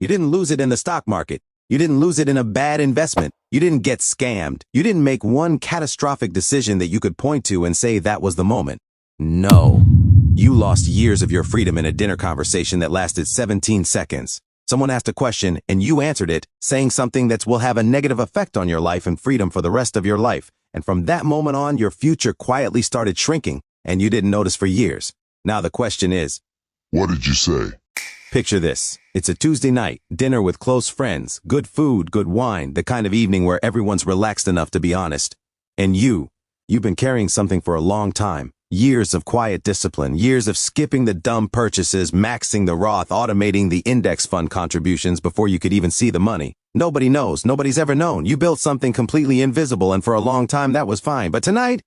You didn't lose it in the stock market. You didn't lose it in a bad investment. You didn't get scammed. You didn't make one catastrophic decision that you could point to and say that was the moment. No. You lost years of your freedom in a dinner conversation that lasted 17 seconds. Someone asked a question and you answered it, saying something that will have a negative effect on your life and freedom for the rest of your life. And from that moment on, your future quietly started shrinking, and you didn't notice for years. Now the question is, what did you say? Picture this. It's a Tuesday night, dinner with close friends, good food, good wine, the kind of evening where everyone's relaxed enough to be honest. And you've been carrying something for a long time. Years of quiet discipline, years of skipping the dumb purchases, maxing the Roth, automating the index fund contributions before you could even see the money. Nobody knows. Nobody's ever known. You built something completely invisible, and for a long time that was fine. But tonight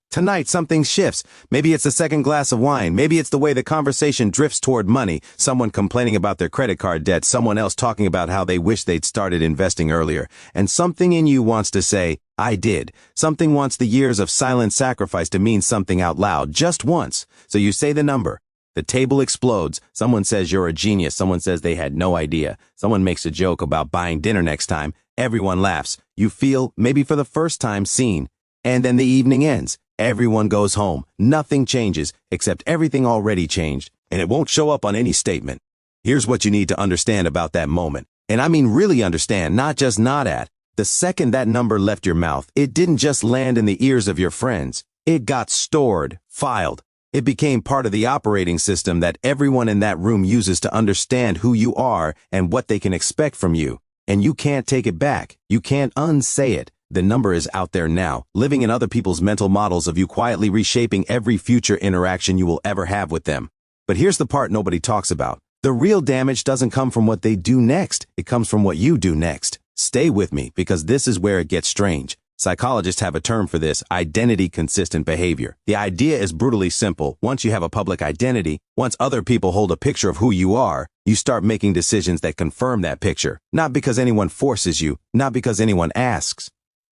something shifts. Maybe it's the second glass of wine. Maybe it's the way the conversation drifts toward money. Someone complaining about their credit card debt. Someone else talking about how they wish they'd started investing earlier. And something in you wants to say, I did. Something wants the years of silent sacrifice to mean something out loud, just once. So you say the number. The table explodes. Someone says you're a genius. Someone says they had no idea. Someone makes a joke about buying dinner next time. Everyone laughs. You feel, maybe for the first time, seen. And then the evening ends. Everyone goes home. Nothing changes, except everything already changed. And it won't show up on any statement. Here's what you need to understand about that moment. And I mean really understand, not just nod at. The second that number left your mouth, it didn't just land in the ears of your friends. It got stored, filed. It became part of the operating system that everyone in that room uses to understand who you are and what they can expect from you. And you can't take it back. You can't unsay it. The number is out there now, living in other people's mental models of you, quietly reshaping every future interaction you will ever have with them. But here's the part nobody talks about. The real damage doesn't come from what they do next. It comes from what you do next. Stay with me, because this is where it gets strange. Psychologists have a term for this: identity-consistent behavior. The idea is brutally simple. Once you have a public identity, once other people hold a picture of who you are, you start making decisions that confirm that picture. Not because anyone forces you, not because anyone asks.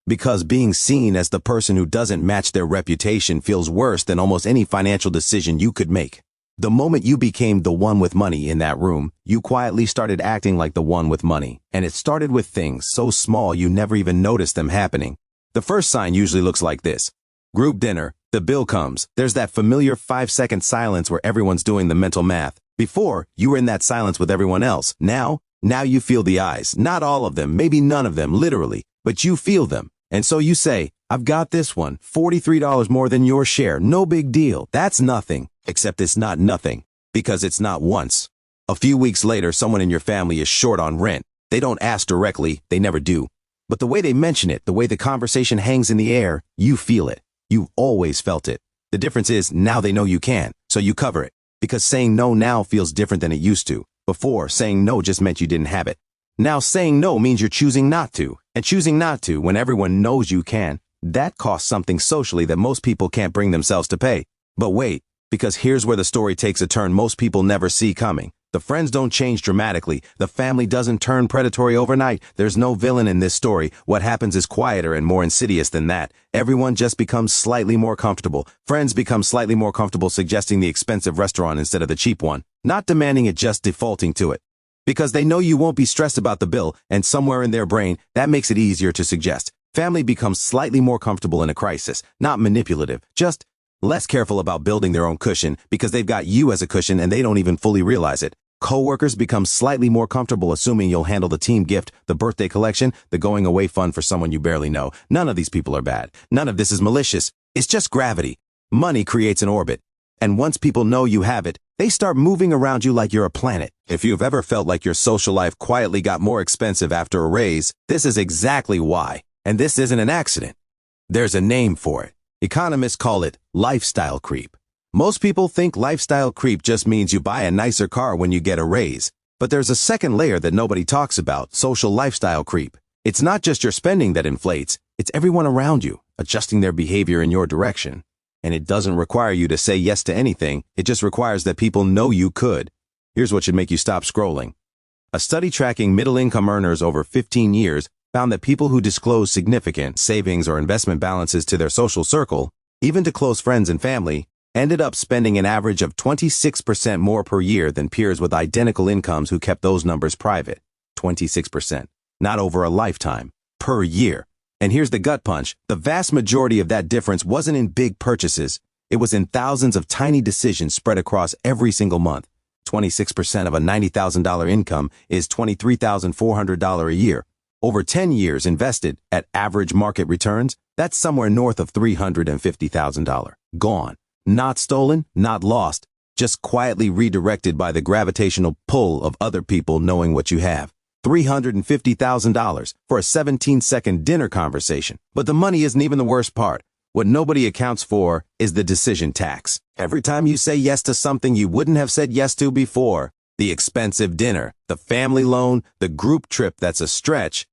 Because being seen as the person who doesn't match their reputation feels worse than almost any financial decision you could make. The moment you became the one with money in that room, you quietly started acting like the one with money. And it started with things so small you never even noticed them happening. The first sign usually looks like this. Group dinner, the bill comes. There's that familiar 5-second silence where everyone's doing the mental math. Before, you were in that silence with everyone else. Now you feel the eyes. Not all of them, maybe none of them, literally, but you feel them. And so you say, I've got this one, $43 more than your share, no big deal. That's nothing. Except it's not nothing, because it's not once. A few weeks later, someone in your family is short on rent. They don't ask directly, they never do. But the way they mention it, the way the conversation hangs in the air, you feel it. You've always felt it. The difference is now they know you can, so you cover it. Because saying no now feels different than it used to. Before, saying no just meant you didn't have it. Now saying no means you're choosing not to. And choosing not to, when everyone knows you can, that costs something socially that most people can't bring themselves to pay. But wait. Because here's where the story takes a turn most people never see coming. The friends don't change dramatically. The family doesn't turn predatory overnight. There's no villain in this story. What happens is quieter and more insidious than that. Everyone just becomes slightly more comfortable. Friends become slightly more comfortable suggesting the expensive restaurant instead of the cheap one. Not demanding it, just defaulting to it. Because they know you won't be stressed about the bill, and somewhere in their brain, that makes it easier to suggest. Family becomes slightly more comfortable in a crisis. Not manipulative, just less careful about building their own cushion because they've got you as a cushion and they don't even fully realize it. Coworkers become slightly more comfortable assuming you'll handle the team gift, the birthday collection, the going away fund for someone you barely know. None of these people are bad. None of this is malicious. It's just gravity. Money creates an orbit. And once people know you have it, they start moving around you like you're a planet. If you've ever felt like your social life quietly got more expensive after a raise, this is exactly why. And this isn't an accident. There's a name for it. Economists call it lifestyle creep. Most people think lifestyle creep just means you buy a nicer car when you get a raise. But there's a second layer that nobody talks about: social lifestyle creep. It's not just your spending that inflates, it's everyone around you, adjusting their behavior in your direction. And it doesn't require you to say yes to anything, it just requires that people know you could. Here's what should make you stop scrolling. A study tracking middle-income earners over 15 years found that people who disclose significant savings or investment balances to their social circle, even to close friends and family, ended up spending an average of 26% more per year than peers with identical incomes who kept those numbers private. 26%. Not over a lifetime, per year. And here's the gut punch. The vast majority of that difference wasn't in big purchases. It was in thousands of tiny decisions spread across every single month. 26% of a $90,000 income is $23,400 a year. Over 10 years invested at average market returns, that's somewhere north of $350,000. Gone. Not stolen, not lost, just quietly redirected by the gravitational pull of other people knowing what you have. $350,000 for a 17-second dinner conversation. But the money isn't even the worst part. What nobody accounts for is the decision tax. Every time you say yes to something you wouldn't have said yes to before, the expensive dinner, the family loan, the group trip that's a stretch,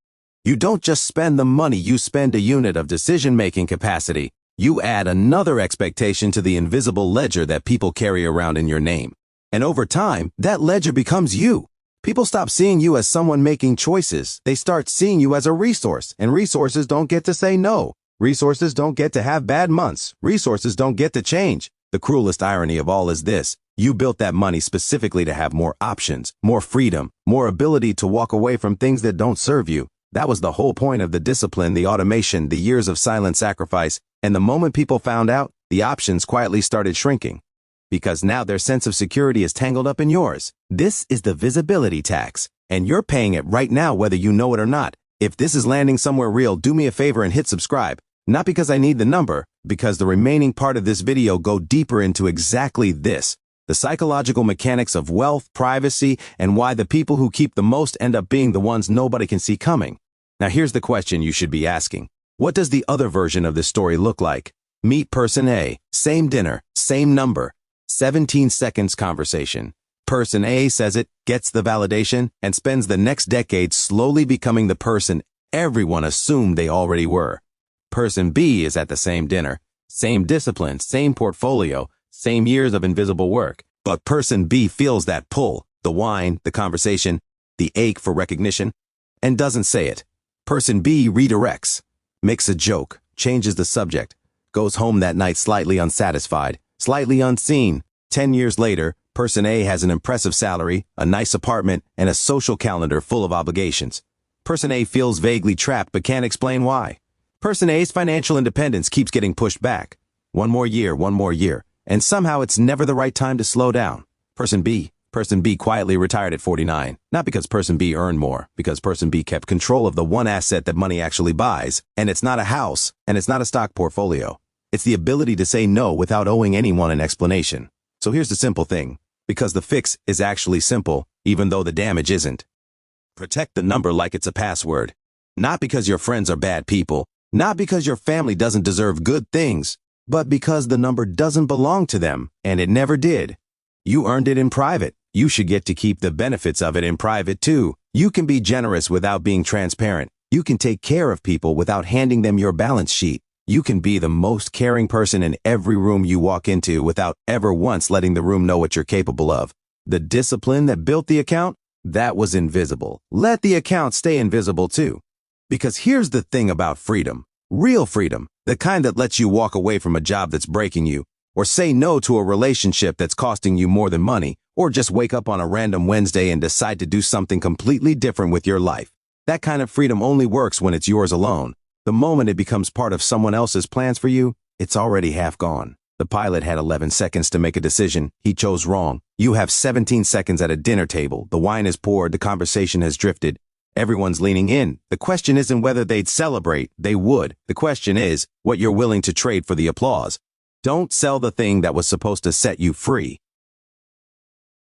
you don't just spend the money, you spend a unit of decision-making capacity. You add another expectation to the invisible ledger that people carry around in your name. And over time, that ledger becomes you. People stop seeing you as someone making choices. They start seeing you as a resource, and resources don't get to say no. Resources don't get to have bad months. Resources don't get to change. The cruelest irony of all is this. You built that money specifically to have more options, more freedom, more ability to walk away from things that don't serve you. That was the whole point of the discipline, the automation, the years of silent sacrifice. And the moment people found out, the options quietly started shrinking. Because now their sense of security is tangled up in yours. This is the visibility tax, and you're paying it right now whether you know it or not. If this is landing somewhere real, do me a favor and hit subscribe. Not because I need the number, because the remaining part of this video go deeper into exactly this. The psychological mechanics of wealth, privacy, and why the people who keep the most end up being the ones nobody can see coming. Now here's the question you should be asking. What does the other version of this story look like? Meet person A, same dinner, same number, 17 seconds conversation. Person A says it, gets the validation, and spends the next decade slowly becoming the person everyone assumed they already were. Person B is at the same dinner, same discipline, same portfolio, same years of invisible work. But person B feels that pull, the wine, the conversation, the ache for recognition, and doesn't say it. Person B redirects, makes a joke, changes the subject, goes home that night slightly unsatisfied, slightly unseen. 10 years later, person A has an impressive salary, a nice apartment, and a social calendar full of obligations. Person A feels vaguely trapped but can't explain why. Person A's financial independence keeps getting pushed back. One more year, and somehow it's never the right time to slow down. Person B quietly retired at 49, not because person B earned more, because person B kept control of the one asset that money actually buys, and it's not a house, and it's not a stock portfolio. It's the ability to say no without owing anyone an explanation. So here's the simple thing, because the fix is actually simple, even though the damage isn't. Protect the number like it's a password. Not because your friends are bad people, not because your family doesn't deserve good things, but because the number doesn't belong to them, and it never did. You earned it in private. You should get to keep the benefits of it in private too. You can be generous without being transparent. You can take care of people without handing them your balance sheet. You can be the most caring person in every room you walk into without ever once letting the room know what you're capable of. The discipline that built the account, that was invisible. Let the account stay invisible too. Because here's the thing about freedom. Real freedom, the kind that lets you walk away from a job that's breaking you, or say no to a relationship that's costing you more than money, or just wake up on a random Wednesday and decide to do something completely different with your life. That kind of freedom only works when it's yours alone. The moment it becomes part of someone else's plans for you, it's already half gone. The pilot had 11 seconds to make a decision. He chose wrong. You have 17 seconds at a dinner table. The wine is poured. The conversation has drifted. Everyone's leaning in. The question isn't whether they'd celebrate. They would. The question is what you're willing to trade for the applause. Don't sell the thing that was supposed to set you free.